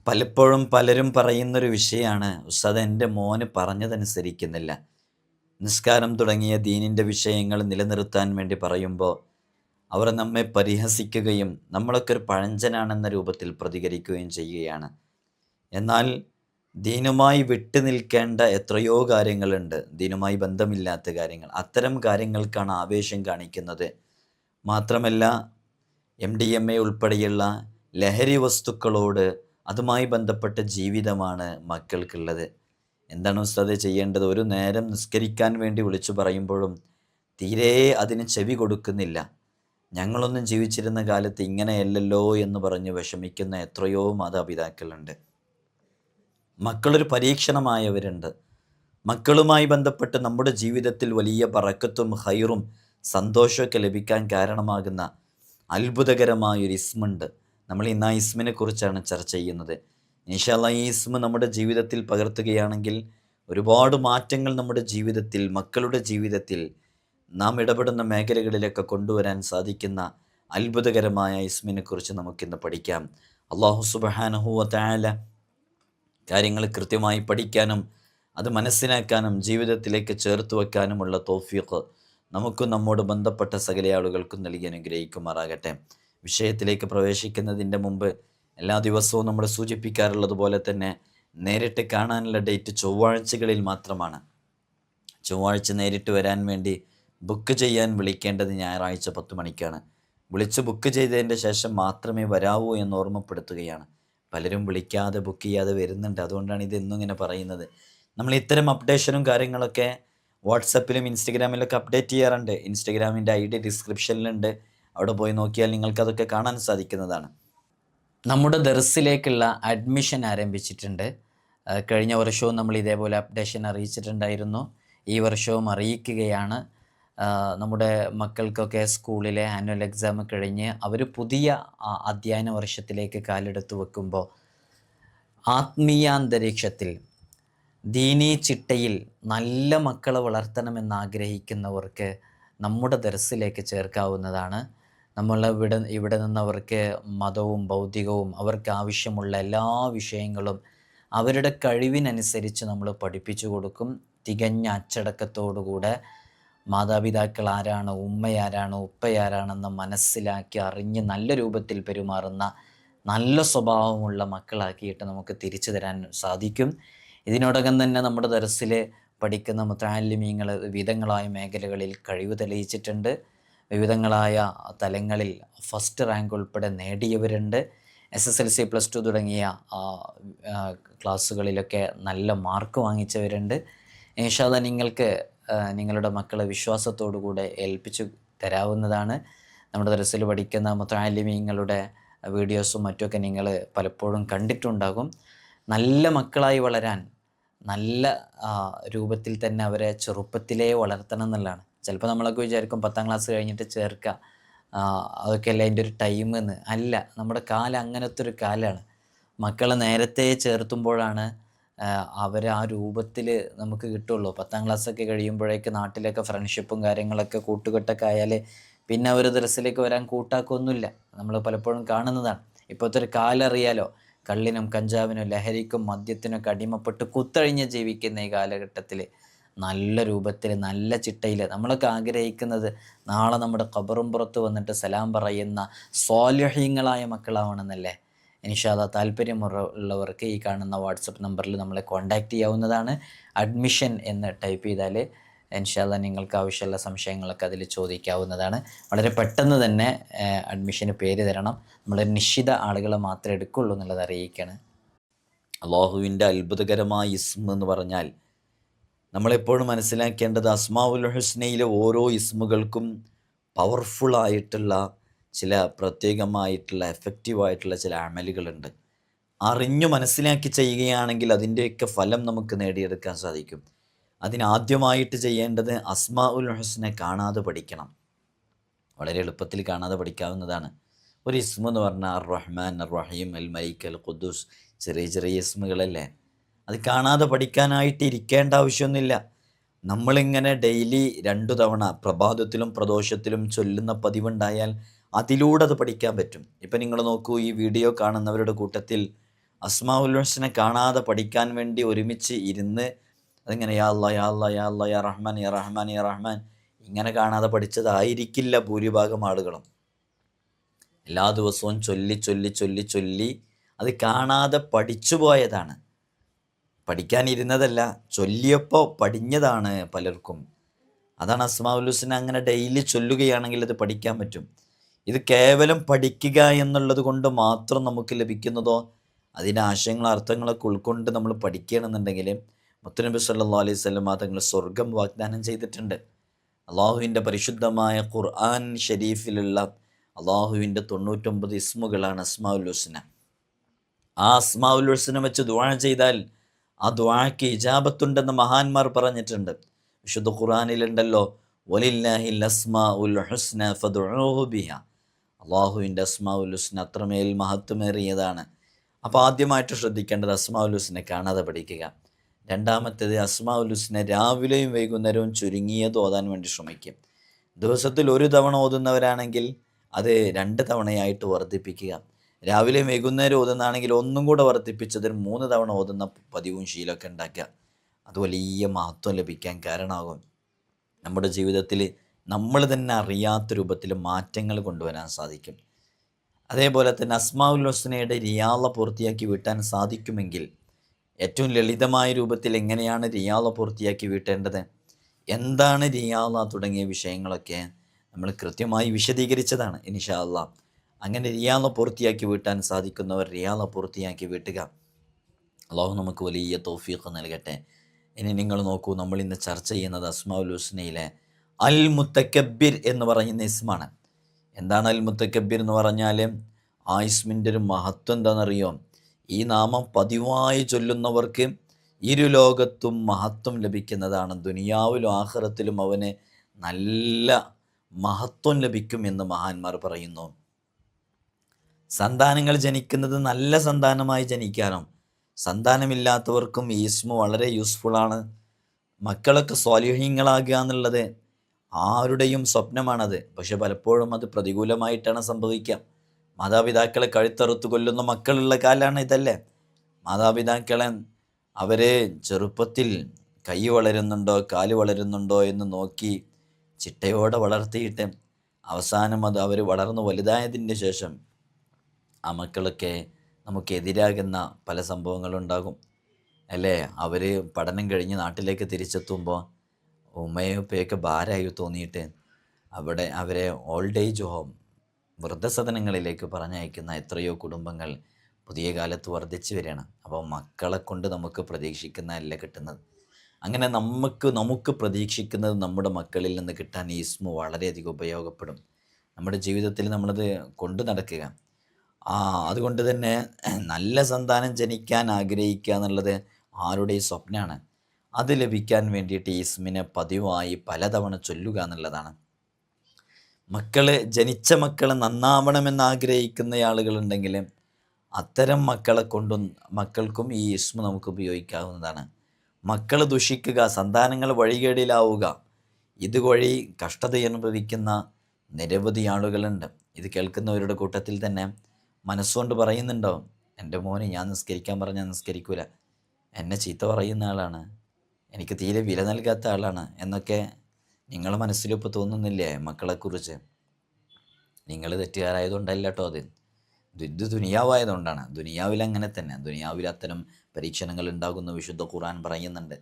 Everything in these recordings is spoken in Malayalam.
പലപ്പോഴും പലരും പറയുന്നൊരു വിഷയമാണ്, ഉസ്താദ് എൻ്റെ മോന് പറഞ്ഞതനുസരിക്കുന്നില്ല. നിസ്കാരം തുടങ്ങിയ ദീനിൻ്റെ വിഷയങ്ങൾ നിലനിർത്താൻ വേണ്ടി പറയുമ്പോൾ അവർ നമ്മെ പരിഹസിക്കുകയും നമ്മളൊക്കെ ഒരു പഴഞ്ചനാണെന്ന രൂപത്തിൽ പ്രതികരിക്കുകയും ചെയ്യുകയാണ്. എന്നാൽ ദീനുമായി വിട്ടു നിൽക്കേണ്ട എത്രയോ കാര്യങ്ങളുണ്ട്, ദീനുമായി ബന്ധമില്ലാത്ത കാര്യങ്ങൾ. അത്തരം കാര്യങ്ങൾക്കാണ് ആവേശം കാണിക്കുന്നത്. മാത്രമല്ല MDMA ഉൾപ്പെടെയുള്ള ലഹരി വസ്തുക്കളോട് അതുമായി ബന്ധപ്പെട്ട ജീവിതമാണ് മക്കൾക്കുള്ളത്. എന്താണ് ഉസ്താദേ ചെയ്യേണ്ടത്? ഒരു നേരം നിസ്കരിക്കാൻ വേണ്ടി വിളിച്ചു പറയുമ്പോഴും തീരെ അതിന് ചെവി കൊടുക്കുന്നില്ല. ഞങ്ങളൊന്നും ജീവിച്ചിരുന്ന കാലത്ത് ഇങ്ങനെയല്ലല്ലോ എന്ന് പറഞ്ഞ് വിഷമിക്കുന്ന എത്രയോ മാതാപിതാക്കളുണ്ട്. മക്കളൊരു പരീക്ഷണമായവരുണ്ട്. മക്കളുമായി ബന്ധപ്പെട്ട് നമ്മുടെ ജീവിതത്തിൽ വലിയ ബറക്കത്തും ഹൈറും സന്തോഷമൊക്കെ ലഭിക്കാൻ കാരണമാകുന്ന അത്ഭുതകരമായൊരു ഇസ്മുണ്ട്. നമ്മൾ ഇന്ന് ആ ഇസ്മിനെ കുറിച്ചാണ് ചർച്ച ചെയ്യുന്നത്. ഇൻഷാ അല്ലാഹ് ഈ ഇസ്മ നമ്മുടെ ജീവിതത്തിൽ പകർത്തുകയാണെങ്കിൽ ഒരുപാട് മാറ്റങ്ങൾ നമ്മുടെ ജീവിതത്തിൽ, മക്കളുടെ ജീവിതത്തിൽ, നാം ഇടപെടുന്ന മേഖലകളിലൊക്കെ കൊണ്ടുവരാൻ സാധിക്കുന്ന അത്ഭുതകരമായ ഇസ്മിനെ കുറിച്ച് നമുക്കിന്ന് പഠിക്കാം. അല്ലാഹു സുബ്ഹാനഹു വ തആല കാര്യങ്ങൾ കൃത്യമായി പഠിക്കാനും അത് മനസ്സിലാക്കാനും ജീവിതത്തിലേക്ക് ചേർത്ത് വെക്കാനുമുള്ള തൗഫീഖ് നമുക്കും നമ്മോട് ബന്ധപ്പെട്ട സകല ആളുകൾക്കും നൽകി അനുഗ്രഹിക്കുമാറാകട്ടെ. വിഷയത്തിലേക്ക് പ്രവേശിക്കുന്നതിൻ്റെ മുമ്പ് എല്ലാ ദിവസവും നമ്മൾ സൂചിപ്പിക്കാറുള്ളത് പോലെ തന്നെ നേരിട്ട് കാണാനുള്ള ഡേറ്റ് ചൊവ്വാഴ്ചകളിൽ മാത്രമാണ്. ചൊവ്വാഴ്ച നേരിട്ട് വരാൻ വേണ്ടി ബുക്ക് ചെയ്യാൻ വിളിക്കേണ്ടത് ഞായറാഴ്ച 10 മണിക്കാണ്. വിളിച്ച് ബുക്ക് ചെയ്തതിൻ്റെ ശേഷം മാത്രമേ വരാവൂ എന്ന് ഓർമ്മപ്പെടുത്തുകയാണ്. പലരും വിളിക്കാതെ ബുക്ക് ചെയ്യാതെ വരുന്നുണ്ട്. അതുകൊണ്ടാണ് ഇതെന്നും ഇങ്ങനെ പറയുന്നത്. നമ്മൾ ഇത്തരം അപ്ഡേഷനും കാര്യങ്ങളൊക്കെ വാട്സപ്പിലും ഇൻസ്റ്റഗ്രാമിലൊക്കെ അപ്ഡേറ്റ് ചെയ്യാറുണ്ട്. ഇൻസ്റ്റഗ്രാമിൻ്റെ ID ഡിസ്ക്രിപ്ഷനിലുണ്ട്. അവിടെ പോയി നോക്കിയാൽ നിങ്ങൾക്കതൊക്കെ കാണാൻ സാധിക്കുന്നതാണ്. നമ്മുടെ ദർസിലേക്കുള്ള അഡ്മിഷൻ ആരംഭിച്ചിട്ടുണ്ട്. കഴിഞ്ഞ വർഷവും നമ്മൾ ഇതേപോലെ അപ്ഡേഷൻ അറിയിച്ചിട്ടുണ്ടായിരുന്നു. ഈ വർഷവും അറിയിക്കുകയാണ്. നമ്മുടെ മക്കൾക്കൊക്കെ സ്കൂളിലെ ആനുവൽ എക്സാം കഴിഞ്ഞ് അവർ പുതിയ അധ്യയന വർഷത്തിലേക്ക് കാലെടുത്ത് വെക്കുമ്പോൾ ആത്മീയാന്തരീക്ഷത്തിൽ ദീനീ ചിട്ടയിൽ നല്ല മക്കളെ വളർത്തണമെന്നാഗ്രഹിക്കുന്നവർക്ക് നമ്മുടെ ദർസിലേക്ക് ചേർക്കാവുന്നതാണ്. നമ്മൾ ഇവിടെ നിന്നവർക്ക് മതവും ഭൗതികവും അവർക്ക് ആവശ്യമുള്ള എല്ലാ വിഷയങ്ങളും അവരുടെ കഴിവിനനുസരിച്ച് നമ്മൾ പഠിപ്പിച്ചു കൊടുക്കും. തികഞ്ഞ അച്ചടക്കത്തോടുകൂടെ മാതാപിതാക്കൾ ആരാണ്, ഉമ്മയാരാണ്, ഉപ്പയാരാണെന്ന് മനസ്സിലാക്കി അറിഞ്ഞ് നല്ല രൂപത്തിൽ പെരുമാറുന്ന നല്ല സ്വഭാവമുള്ള മക്കളാക്കിയിട്ട് നമുക്ക് തിരിച്ചു തരാൻ സാധിക്കും. ഇതിനോടകം തന്നെ നമ്മുടെ ദർസിൽ പഠിക്കുന്ന മുതഅല്ലിമീങ്ങൾ വിവിധങ്ങളായ മേഖലകളിൽ കഴിവ് തെളിയിച്ചിട്ടുണ്ട്. വിവിധങ്ങളായ തലങ്ങളിൽ ഫസ്റ്റ് റാങ്ക് ഉൾപ്പെടെ നേടിയവരുണ്ട്. SSLC +2 തുടങ്ങിയ ക്ലാസ്സുകളിലൊക്കെ നല്ല മാർക്ക് വാങ്ങിച്ചവരുണ്ട്. ഇൻഷാ അല്ലാഹ് നിങ്ങൾക്ക് നിങ്ങളുടെ മക്കളെ വിശ്വാസത്തോടുകൂടെ ഏൽപ്പിച്ചു തരാവുന്നതാണ്. നമ്മുടെ ദർസിൽ പഠിക്കുന്ന മുതഅല്ലിമീങ്ങളുടെ വീഡിയോസും മറ്റുമൊക്കെ നിങ്ങൾ പലപ്പോഴും കണ്ടിട്ടുണ്ടാകും. നല്ല മക്കളായി വളരാൻ നല്ല രൂപത്തിൽ തന്നെ അവരെ ചെറുപ്പത്തിലേ വളർത്തണം എന്നുള്ളതാണ്. ചിലപ്പോൾ നമ്മളൊക്കെ വിചാരിക്കും 10ാം ക്ലാസ് കഴിഞ്ഞിട്ട് ചേർക്കുക, അതൊക്കെ അല്ല അതിൻ്റെ ഒരു ടൈം എന്ന്. അല്ല, നമ്മുടെ കാലം അങ്ങനത്തെ ഒരു കാലമാണ്. മക്കളെ നേരത്തെ ചേർത്തുമ്പോഴാണ് അവരെ ആ രൂപത്തിൽ നമുക്ക് കിട്ടുള്ളൂ. 10ാം ക്ലാസ്സൊക്കെ കഴിയുമ്പോഴേക്ക് നാട്ടിലൊക്കെ ഫ്രണ്ട്ഷിപ്പും കാര്യങ്ങളൊക്കെ കൂട്ടുകെട്ടൊക്കെ ആയാൽ പിന്നെ അവർ ദർസിലേക്ക് വരാൻ കൂട്ടാക്കൊന്നുമില്ല. നമ്മൾ പലപ്പോഴും കാണുന്നതാണ്. ഇപ്പോഴത്തെ ഒരു കാലം അറിയാലോ, കള്ളിനും കഞ്ചാവിനും ലഹരിക്കും മദ്യത്തിനൊക്കെ അടിമപ്പെട്ട് കുത്തഴിഞ്ഞ് ജീവിക്കുന്ന ഈ കാലഘട്ടത്തിൽ നല്ല രൂപത്തിൽ നല്ല ചിട്ടയിൽ നമ്മളൊക്കെ ആഗ്രഹിക്കുന്നത് നാളെ നമ്മുടെ ഖബറും പുറത്ത് വന്നിട്ട് സലാം പറയുന്ന സ്വാലിഹീങ്ങളായ മക്കളാവണമെന്നല്ലേ. ഇൻഷാ അല്ലാഹ് താല്പര്യമുള്ളവർക്ക് ഈ കാണുന്ന വാട്സപ്പ് നമ്പറിൽ നമ്മളെ കോൺടാക്റ്റ് ചെയ്യാവുന്നതാണ്. അഡ്മിഷൻ എന്ന് ടൈപ്പ് ചെയ്താൽ ഇൻഷാ അല്ലാഹ് നിങ്ങൾക്ക് ആവശ്യമുള്ള സംശയങ്ങളൊക്കെ അതിൽ ചോദിക്കാവുന്നതാണ്. വളരെ പെട്ടെന്ന് തന്നെ അഡ്മിഷന് പേര് തരണം. നമ്മൾ നിശ്ചിത ആളുകളെ മാത്രമേ എടുക്കുള്ളൂ എന്നുള്ളത് അറിയിക്കുകയാണ്. അല്ലാഹുവിൻ്റെ അത്ഭുതകരമായ ഇസ്മ എന്ന് പറഞ്ഞാൽ നമ്മളെപ്പോഴും മനസ്സിലാക്കേണ്ടത് അസ്മാഉൽ ഹുസ്നയിലെ ഓരോ ഇസ്മുകൾക്കും പവർഫുള്ളായിട്ടുള്ള ചില പ്രത്യേകമായിട്ടുള്ള എഫക്റ്റീവായിട്ടുള്ള ചില അമലുകളുണ്ട്. അറിഞ്ഞു മനസ്സിലാക്കി ചെയ്യുകയാണെങ്കിൽ അതിൻ്റെയൊക്കെ ഫലം നമുക്ക് നേടിയെടുക്കാൻ സാധിക്കും. അതിനാദ്യമായിട്ട് ചെയ്യേണ്ടത് അസ്മാഉൽ ഹുസ്ന കാണാതെ പഠിക്കണം. വളരെ എളുപ്പത്തിൽ കാണാതെ പഠിക്കാവുന്നതാണ്. ഒരു ഇസ്മ എന്ന് പറഞ്ഞാൽ അർ റഹ്മാൻ, അർ റഹീം, അൽ മലിക്, അൽ ഖുദ്ദൂസ്, ചെറിയ ചെറിയ ഇസ്മുകളല്ലേ. അത് കാണാതെ പഠിക്കാനായിട്ട് ഇരിക്കേണ്ട ആവശ്യമൊന്നുമില്ല. നമ്മളിങ്ങനെ ഡെയിലി 2 തവണ പ്രഭാതത്തിലും പ്രദോഷത്തിലും ചൊല്ലുന്ന പതിവുണ്ടായാൽ അതിലൂടെ അത് പഠിക്കാൻ പറ്റും. ഇപ്പം നിങ്ങൾ നോക്കൂ, ഈ വീഡിയോ കാണുന്നവരുടെ കൂട്ടത്തിൽ അസ്മാഉൽ ഹുസ്ന കാണാതെ പഠിക്കാൻ വേണ്ടി ഒരുമിച്ച് ഇരുന്ന് അതിങ്ങനെ യാ അല്ലാ യാ അല്ലാ യാ അല്ലാ യാ റഹ്മാൻ യാ റഹ്മാൻ യാ റഹ്മാൻ ഇങ്ങനെ കാണാതെ പഠിച്ചതായിരിക്കില്ല ഭൂരിഭാഗം ആളുകളും. എല്ലാ ദിവസവും ചൊല്ലി ചൊല്ലി ചൊല്ലി ചൊല്ലി അത് കാണാതെ പഠിച്ചു പോയതാണ്. പഠിക്കാനിരുന്നതല്ല, ചൊല്ലിയപ്പോൾ പഠിഞ്ഞതാണ് പലർക്കും. അതാണ് അസ്മാഉൽ ഹുസ്ന അങ്ങനെ ഡെയിലി ചൊല്ലുകയാണെങ്കിൽ അത് പഠിക്കാൻ പറ്റും. ഇത് കേവലം പഠിക്കുക എന്നുള്ളത് കൊണ്ട് മാത്രം നമുക്ക് ലഭിക്കുന്നതോ അതിൻ്റെ ആശയങ്ങളും അർത്ഥങ്ങളൊക്കെ ഉൾക്കൊണ്ട് നമ്മൾ പഠിക്കുകയാണെന്നുണ്ടെങ്കിൽ മുത്തുനബി സല്ലല്ലാഹു അലൈഹി വസല്ലം തങ്ങൾ സ്വർഗം വാഗ്ദാനം ചെയ്തിട്ടുണ്ട്. അള്ളാഹുവിൻ്റെ പരിശുദ്ധമായ ഖുർആൻ ഷരീഫിലുള്ള അള്ളാഹുവിൻ്റെ 99 ഇസ്മുകളാണ് അസ്മാഉൽ ഹുസ്ന. ആ അസ്മാഉൽ ഹുസ്ന വെച്ച് ദുആ ചെയ്താൽ ആ ദുആക്ക് ഇജാബത്തുണ്ടെന്ന് മഹാന്മാർ പറഞ്ഞിട്ടുണ്ട്. വിശുദ്ധ ഖുർആനിലുണ്ടല്ലോ വലില്ലാഹിൽ അസ്മാഉൽ ഹുസ്ന ഫദ്ഉഹു ബിഹാ. അള്ളാഹുവിൻ്റെ അസ്മാഉൽ ഹുസ്ന അത്രമേൽ മഹത്വമേറിയതാണ്. അപ്പോൾ ആദ്യമായിട്ട് ശ്രദ്ധിക്കേണ്ടത് അസ്മാഉൽ ഹുസ്ന കാണാതെ പഠിക്കുക. രണ്ടാമത്തേത് അസ്മാഉൽ ഹുസ്ന രാവിലെയും വൈകുന്നേരവും ചുരുങ്ങിയത് ഓതാൻ വേണ്ടി ശ്രമിക്കുക. ദിവസത്തിൽ ഒരു തവണ ഓതുന്നവരാണെങ്കിൽ അത് 2 തവണയായിട്ട് വർദ്ധിപ്പിക്കുക. രാവിലെയും വൈകുന്നേരം ഓതുന്നതാണെങ്കിൽ ഒന്നും കൂടെ വർദ്ധിപ്പിച്ചതിന് 3 തവണ ഓതുന്ന പതിവും ശീലമൊക്കെ ഉണ്ടാക്കുക. അത് വലിയ മഹത്വം ലഭിക്കാൻ കാരണമാകും. നമ്മുടെ ജീവിതത്തിൽ നമ്മൾ തന്നെ അറിയാത്ത രൂപത്തിൽ മാറ്റങ്ങൾ കൊണ്ടുവരാൻ സാധിക്കും. അതേപോലെ തന്നെ അസ്മാഉൽ ഹുസ്നയുടെ റിയാള പൂർത്തിയാക്കി വീട്ടാൻ സാധിക്കുമെങ്കിൽ ഏറ്റവും ലളിതമായ രൂപത്തിൽ എങ്ങനെയാണ് റിയാള പൂർത്തിയാക്കി വീട്ടേണ്ടത്, എന്താണ് റിയാള തുടങ്ങിയ വിഷയങ്ങളൊക്കെ നമ്മൾ കൃത്യമായി വിശദീകരിച്ചതാണ് ഇൻഷാ അല്ലാഹ്. അങ്ങനെ റിയാള പൂർത്തിയാക്കി വീട്ടാൻ സാധിക്കുന്നവർ റിയാള പൂർത്തിയാക്കി വീട്ടുക. അള്ളാഹു നമുക്ക് വലിയ തൗഫീഖ് നൽകട്ടെ. ഇനി നിങ്ങൾ നോക്കൂ, നമ്മൾ ഇന്ന് ചർച്ച ചെയ്യുന്നത് അസ്മാഉൽ ഹുസ്നയിലെ അൽ മുത്തക്കബ്ബിർ എന്ന് പറയുന്ന ഇസ്മാണ്. എന്താണ് അൽ മുത്തക്കബ്ബിർ എന്ന് പറഞ്ഞാൽ? ആ ഇസ്മിൻ്റെ ഒരു മഹത്വം എന്താണെന്നറിയോ? ഈ നാമം പതിവായി ചൊല്ലുന്നവർക്ക് ഇരുലോകത്തും മഹത്വം ലഭിക്കുന്നതാണ്. ദുനിയാവിലും ആഖിറത്തിലും അവന് നല്ല മഹത്വം ലഭിക്കും എന്ന് മഹാന്മാർ പറയുന്നു. സന്താനങ്ങൾ ജനിക്കുന്നത് നല്ല സന്താനമായി ജനിക്കാനും സന്താനമില്ലാത്തവർക്കും ഈ ഇസ്മു വളരെ യൂസ്ഫുള്ളാണ്. മക്കളൊക്കെ സ്വാലിഹീങ്ങളാകുക എന്നുള്ളത് ആരുടെയും സ്വപ്നമാണത്. പക്ഷെ പലപ്പോഴും അത് പ്രതികൂലമായിട്ടാണ് സംഭവിക്കുക. മാതാപിതാക്കളെ കഴുത്തറുത്ത് കൊല്ലുന്ന മക്കളുള്ള കാലമാണ് ഇതല്ലേ. മാതാപിതാക്കളെ അവരെ ചെറുപ്പത്തിൽ കൈ വളരുന്നുണ്ടോ കാല് വളരുന്നുണ്ടോ എന്ന് നോക്കി ചിട്ടയോടെ വളർത്തിയിട്ട് അവസാനം അത് അവർ വളർന്നു വലുതായതിൻ്റെ ശേഷം ആ മക്കളൊക്കെ നമുക്കെതിരാകുന്ന പല സംഭവങ്ങളുണ്ടാകും അല്ലേ. അവർ പഠനം കഴിഞ്ഞ് നാട്ടിലേക്ക് തിരിച്ചെത്തുമ്പോൾ ഉമ്മയും ഉപ്പയൊക്കെ ഭാരമായി തോന്നിയിട്ട് അവരെ ഓൾഡ് ഏജ് ഹോം വൃദ്ധസദനങ്ങളിലേക്ക് പറഞ്ഞയക്കുന്ന എത്രയോ കുടുംബങ്ങൾ പുതിയ കാലത്ത് വർദ്ധിച്ചു വരികയാണ്. അപ്പോൾ മക്കളെ കൊണ്ട് നമുക്ക് പ്രതീക്ഷിക്കുന്നതല്ല കിട്ടുന്നത്. അങ്ങനെ നമുക്ക് പ്രതീക്ഷിക്കുന്നത് നമ്മുടെ മക്കളിൽ നിന്ന് കിട്ടാൻ ഈ ഇസ്മു വളരെയധികം ഉപയോഗപ്പെടും. നമ്മുടെ ജീവിതത്തിൽ നമ്മളത് കൊണ്ടു നടക്കുക. അതുകൊണ്ട് തന്നെ നല്ല സന്താനം ജനിക്കാൻ ആഗ്രഹിക്കുക എന്നുള്ളത് ആരുടെയും സ്വപ്നമാണ്. അത് ലഭിക്കാൻ വേണ്ടിയിട്ട് ഈ ഇസ്മിനെ പതിവായി പലതവണ ചൊല്ലുക എന്നുള്ളതാണ്. ജനിച്ച മക്കൾ നന്നാവണമെന്ന് ആഗ്രഹിക്കുന്ന ആളുകളുണ്ടെങ്കിൽ അത്തരം മക്കൾക്കും ഈ ഇസ്മ നമുക്ക് ഉപയോഗിക്കാവുന്നതാണ്. മക്കൾ ദുഷിക്കുക, സന്താനങ്ങൾ വഴികേടിലാവുക, ഇതുവഴി കഷ്ടത അനുഭവിക്കുന്ന നിരവധി ആളുകളുണ്ട്. ഇത് കേൾക്കുന്നവരുടെ കൂട്ടത്തിൽ തന്നെ മനസ്സുകൊണ്ട് പറയുന്നുണ്ടാവും, എൻ്റെ മോന് ഞാൻ നിസ്കരിക്കാൻ പറഞ്ഞാൽ നിസ്കരിക്കൂല, എന്നെ ചീത്ത പറയുന്ന ആളാണ്, എനിക്ക് തീരെ വില നൽകാത്ത ആളാണ് എന്നൊക്കെ നിങ്ങളെ മനസ്സിലിപ്പോൾ തോന്നുന്നില്ലേ മക്കളെക്കുറിച്ച്? നിങ്ങൾ തെറ്റുകാരായതുകൊണ്ടല്ല കേട്ടോ, ഇത് ദുനിയാവായതുകൊണ്ടാണ്. ദുനിയാവിൽ അങ്ങനെ തന്നെ, ദുനിയാവിൽ അത്തരം പരീക്ഷണങ്ങൾ ഉണ്ടാകുന്ന വിശുദ്ധ ഖുർആൻ പറയുന്നുണ്ട്.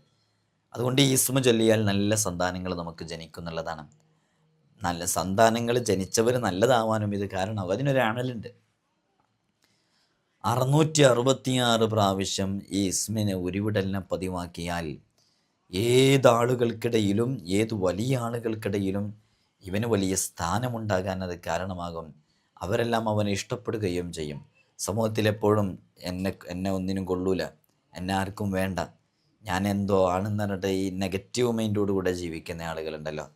അതുകൊണ്ട് ഈ ഇസ്മ ചൊല്ലിയാൽ നല്ല സന്താനങ്ങൾ നമുക്ക് ജനിക്കുന്നുള്ളതാണ്. നല്ല സന്താനങ്ങൾ ജനിച്ചവർ നല്ലതാവാനും ഇത് കാരണം. അതിനൊരു അണലുണ്ട്. 666 പ്രാവശ്യം ഈ ഇസ്മിനെ ഉരുവിടലിനെ പതിവാക്കിയാൽ ഏതാളുകൾക്കിടയിലും ഏത് വലിയ ആളുകൾക്കിടയിലും ഇവന് വലിയ സ്ഥാനമുണ്ടാകാൻ അത് കാരണമാകും. അവരെല്ലാം അവനെ ഇഷ്ടപ്പെടുകയും ചെയ്യും. സമൂഹത്തിലെപ്പോഴും എന്നെ ഒന്നിനും കൊള്ളൂല, എന്നെ ആർക്കും വേണ്ട, ഞാൻ എന്തോ ആണെന്ന് പറഞ്ഞിട്ട് ഈ നെഗറ്റീവ് മൈൻഡോടുകൂടെ ജീവിക്കുന്ന ആളുകളുണ്ടല്ലോ,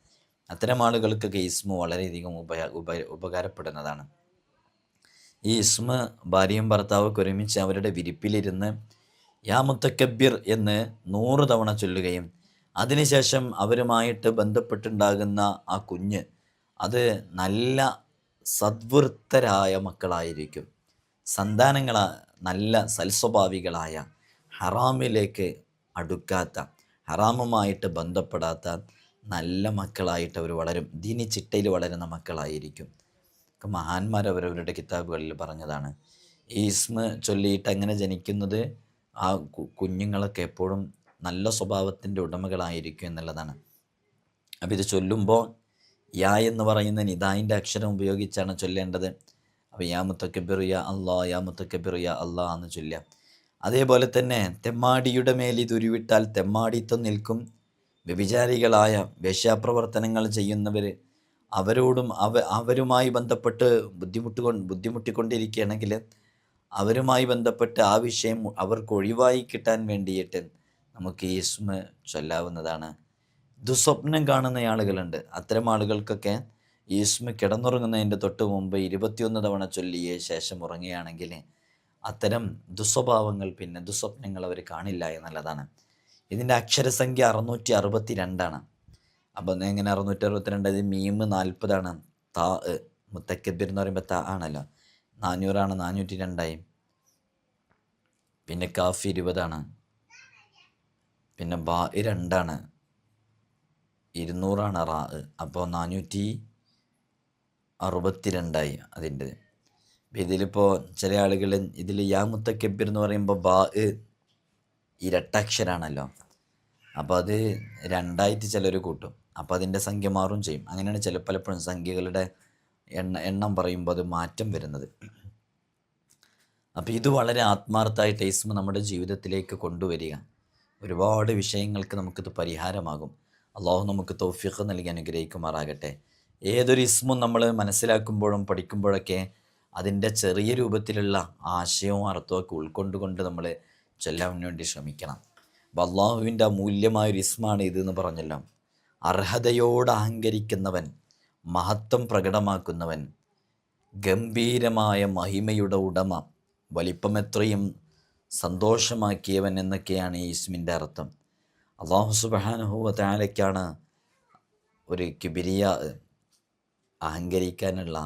അത്തരം ആളുകൾക്കൊക്കെ ഇസ്മു വളരെയധികം ഉപകാരപ്പെടുന്നതാണ്. ഈ ഇസ്മ ഭാര്യയും ഭർത്താവൊക്കെ ഒരുമിച്ച് അവരുടെ വിരിപ്പിലിരുന്ന് യാ മുത്തക്കബ്ബിർ എന്ന് 100 തവണ ചൊല്ലുകയും അതിനുശേഷം അവരുമായിട്ട് ബന്ധപ്പെട്ടുണ്ടാകുന്ന ആ കുഞ്ഞ് അത് നല്ല സദ്വൃത്തരായ മക്കളായിരിക്കും. നല്ല സൽസ്വഭാവികളായ, ഹറാമിലേക്ക് അടുക്കാത്ത, ഹറാമുമായിട്ട് ബന്ധപ്പെടാത്ത നല്ല മക്കളായിട്ട് അവർ വളരും. ദീനി ചിട്ടയിൽ വളരുന്ന മക്കളായിരിക്കും. മഹാന്മാർ അവരവരുടെ കിതാബുകളിൽ പറഞ്ഞതാണ്, ഈ ഇസ്മ ചൊല്ലിയിട്ട് അങ്ങനെ ജനിക്കുന്നത് ആ കുഞ്ഞുങ്ങളൊക്കെ എപ്പോഴും നല്ല സ്വഭാവത്തിൻ്റെ ഉടമകളായിരിക്കും എന്നുള്ളതാണ്. അപ്പോൾ ഇത് ചൊല്ലുമ്പോൾ യാ എന്ന് പറയുന്ന നിദായിൻ്റെ അക്ഷരം ഉപയോഗിച്ചാണ് ചൊല്ലേണ്ടത്. അപ്പോൾ യാ മുത്തക്കബിർ യാ അല്ലാ, യാ മുത്തക്കബിർ യാ അല്ലാ എന്ന് ചൊല്ലുക. അതേപോലെ തന്നെ തെമ്മാടിയുടെ മേലിത് ഉരുവിട്ടാൽ തെമ്മാടിത്തം നിൽക്കും. വ്യഭിചാരികളായ വേശ്യാപ്രവർത്തനങ്ങൾ ചെയ്യുന്നവർ, അവരോടും അവരുമായി ബന്ധപ്പെട്ട് ബുദ്ധിമുട്ടിക്കൊണ്ടിരിക്കുകയാണെങ്കിൽ അവരുമായി ബന്ധപ്പെട്ട് ആ വിഷയം അവർക്ക് ഒഴിവായി കിട്ടാൻ വേണ്ടിയിട്ട് നമുക്ക് ഈ ഇസ്മ ചൊല്ലാവുന്നതാണ്. ദുസ്വപ്നം കാണുന്ന ആളുകളുണ്ട്. അത്തരം ആളുകൾക്കൊക്കെ ഈ ഇസ്മ കിടന്നുറങ്ങുന്നതിൻ്റെ തൊട്ട് മുമ്പ് 21 തവണ ചൊല്ലിയ ശേഷം ഉറങ്ങുകയാണെങ്കിൽ അത്തരം ദുസ്വഭാവങ്ങൾ, പിന്നെ ദുസ്വപ്നങ്ങൾ അവർ കാണില്ല എന്നുള്ളതാണ്. ഇതിൻ്റെ അക്ഷരസംഖ്യ 662. അപ്പോൾ എങ്ങനെ 662? ഇത് മീം 40 താ മുത്തക്കബിർ എന്ന് പറയുമ്പോൾ താ ആണല്ലോ, 400 402. പിന്നെ കാഫ് 20, പിന്നെ ബാ 2, 200 റാ, അപ്പോൾ 462 അതിൻ്റെ. ഇതിലിപ്പോൾ ചില ആളുകൾ ഇതിൽ യാ മുത്തക്കബിർ എന്ന് പറയുമ്പോൾ ബാ ഇരട്ടക്ഷരാണല്ലോ, അപ്പോൾ അത് 2 ചിലർ കൂട്ടും. അപ്പോൾ അതിൻ്റെ സംഖ്യ മാറും ചെയ്യും. അങ്ങനെയാണ് പലപ്പോഴും സംഖ്യകളുടെ എണ്ണം പറയുമ്പോൾ അത് മാറ്റം വരുന്നത്. അപ്പോൾ ഇത് വളരെ ആത്മാർത്ഥമായിട്ട് ഇസ്മ നമ്മുടെ ജീവിതത്തിലേക്ക് കൊണ്ടുവരിക. ഒരുപാട് വിഷയങ്ങൾക്ക് നമുക്കിത് പരിഹാരമാകും. അള്ളാഹു നമുക്ക് തൗഫീഖ് നൽകി അനുഗ്രഹിക്കുമാറാകട്ടെ. ഏതൊരു ഇസ്മും നമ്മൾ മനസ്സിലാക്കുമ്പോഴും പഠിക്കുമ്പോഴൊക്കെ അതിൻ്റെ ചെറിയ രൂപത്തിലുള്ള ആശയവും അർത്ഥമൊക്കെ ഉൾക്കൊണ്ടുകൊണ്ട് നമ്മൾ ചൊല്ലാൻ വേണ്ടി ശ്രമിക്കണം. അപ്പോൾ അള്ളാഹുവിൻ്റെ അമൂല്യമായൊരു ഇസ്മാണ് ഇതെന്ന് പറഞ്ഞല്ലോ. അർഹതയോട് അഹങ്കരിക്കുന്നവൻ, മഹത്വം പ്രകടമാക്കുന്നവൻ, ഗംഭീരമായ മഹിമയുടെ ഉടമ, വലിപ്പമെത്രയും സന്തോഷമാക്കിയവൻ എന്നൊക്കെയാണ് ഈ ഇസ്മിൻ്റെ അർത്ഥം. അള്ളാഹു സുബ്ഹാനഹു വ തആലയ്ക്കാണ് ഒരു കിബിരിയ, അഹങ്കരിക്കാനുള്ള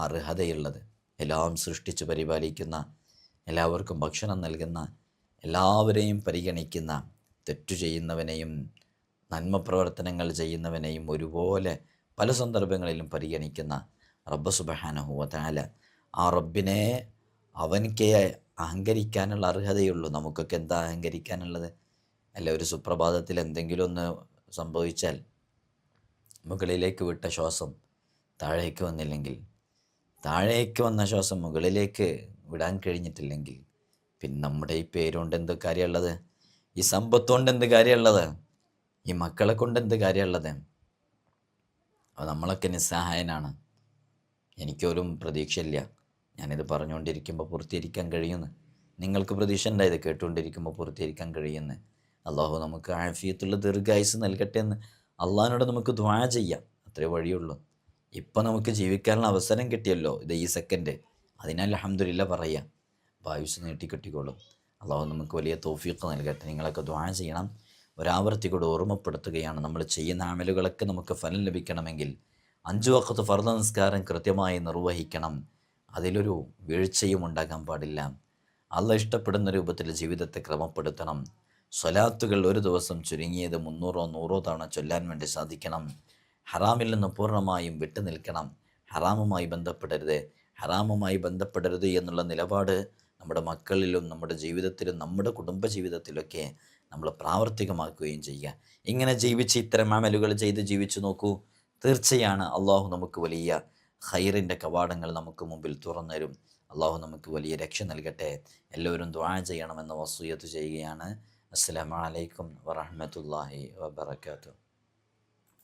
അർഹതയുള്ളത്. എല്ലാം സൃഷ്ടിച്ച് പരിപാലിക്കുന്ന, എല്ലാവർക്കും ഭക്ഷണം നൽകുന്ന, എല്ലാവരെയും പരിഗണിക്കുന്ന, തെറ്റു ചെയ്യുന്നവനെയും നന്മ പ്രവർത്തനങ്ങൾ ചെയ്യുന്നവനെയും ഒരുപോലെ പല സന്ദർഭങ്ങളിലും പരിഗണിക്കുന്ന റബ്ബ് സുബ്ഹാനഹു വ തആല, ആ റബ്ബിനെ അവൻക്കേ അഹങ്കരിക്കാനുള്ള അർഹതയുള്ളൂ. നമുക്കൊക്കെ എന്താ അഹങ്കരിക്കാനുള്ളത്? അല്ല, ഒരു സുപ്രഭാതത്തിൽ എന്തെങ്കിലും ഒന്ന് സംഭവിച്ചാൽ മുകളിലേക്ക് വിട്ട ശ്വാസം താഴേക്ക് വന്നില്ലെങ്കിൽ, താഴേക്ക് വന്ന ശ്വാസം മുകളിലേക്ക് വിടാൻ കഴിഞ്ഞിട്ടില്ലെങ്കിൽ, പിന്നെ നമ്മുടെ ഈ പേരുകൊണ്ട് എന്ത് കാര്യമുള്ളത്? ഈ സമ്പത്തുകൊണ്ട് എന്ത് കാര്യമുള്ളത്? ഈ മക്കളെ കൊണ്ട് എന്ത് കാര്യമുള്ളത്? അപ്പോൾ നമ്മളൊക്കെ നിസ്സഹായനാണ്. എനിക്കൊരു പ്രതീക്ഷയില്ല. ഞാനിത് പറഞ്ഞുകൊണ്ടിരിക്കുമ്പോൾ പൂർത്തീകരിക്കാൻ കഴിയുന്നു. നിങ്ങൾക്ക് പ്രതീക്ഷ ഉണ്ടായത് കേട്ടുകൊണ്ടിരിക്കുമ്പോൾ പൂർത്തീകരിക്കാൻ കഴിയുന്നു. അള്ളാഹു നമുക്ക് ആഫിയത്തുള്ള ദീർഘായുസ് നൽകട്ടെ എന്ന് അള്ളാഹിനോട് നമുക്ക് ദുആ ചെയ്യാം. അത്രേ വഴിയുള്ളൂ. ഇപ്പം നമുക്ക് ജീവിക്കാനുള്ള അവസരം കിട്ടിയല്ലോ, ഇത് ഈ സെക്കൻഡ്, അതിനാൽ അൽഹംദുലില്ലാ പറയാം. അപ്പോൾ ആയുസ് നീട്ടിക്കെട്ടിക്കോളും. അള്ളാഹു നമുക്ക് വലിയ തൗഫീഖ് നൽകട്ടെ. നിങ്ങളൊക്കെ ദുആ ചെയ്യണം. ഒരാവർത്തി കൂടെ ഓർമ്മപ്പെടുത്തുകയാണ്, നമ്മൾ ചെയ്യുന്ന അമലുകളൊക്കെ നമുക്ക് ഫലം ലഭിക്കണമെങ്കിൽ 5 വഖത്ത് ഫർദ് നിസ്കാരം കൃത്യമായി നിർവഹിക്കണം. അതിലൊരു വീഴ്ചയും ഉണ്ടാകാൻ പാടില്ല. അള്ളാഹ് ഇഷ്ടപ്പെടുന്ന രൂപത്തിൽ ജീവിതത്തെ ക്രമപ്പെടുത്തണം. സ്വലാത്തുകൾ ഒരു ദിവസം ചുരുങ്ങിയത് 300 100 തവണ ചൊല്ലാൻ വേണ്ടി സാധിക്കണം. ഹറാമിൽ നിന്ന് പൂർണ്ണമായും വിട്ടു നിൽക്കണം. ഹറാമുമായി ബന്ധപ്പെടരുത് എന്നുള്ള നിലപാട് നമ്മുടെ മക്കളിലും നമ്മുടെ ജീവിതത്തിലും നമ്മുടെ കുടുംബജീവിതത്തിലൊക്കെ നമ്മൾ പ്രാവർത്തികമാക്കുകയും ചെയ്യുക. ഇങ്ങനെ ജീവിച്ച് ഇത്തരം അമലുകൾ ചെയ്ത് ജീവിച്ചു നോക്കൂ. തീർച്ചയാണ് അള്ളാഹു നമുക്ക് വലിയ ഖൈറിൻ്റെ കവാടങ്ങൾ നമുക്ക് മുമ്പിൽ തുറന്നു തരും. അള്ളാഹു നമുക്ക് വലിയ രക്ഷ നൽകട്ടെ. എല്ലാവരും ദുആ ചെയ്യണമെന്ന് വസിയത്ത് ചെയ്യുകയാണ്. അസ്സലാമു അലൈക്കും വറഹ്മത്തുള്ളാഹി വബറകാതുഹു.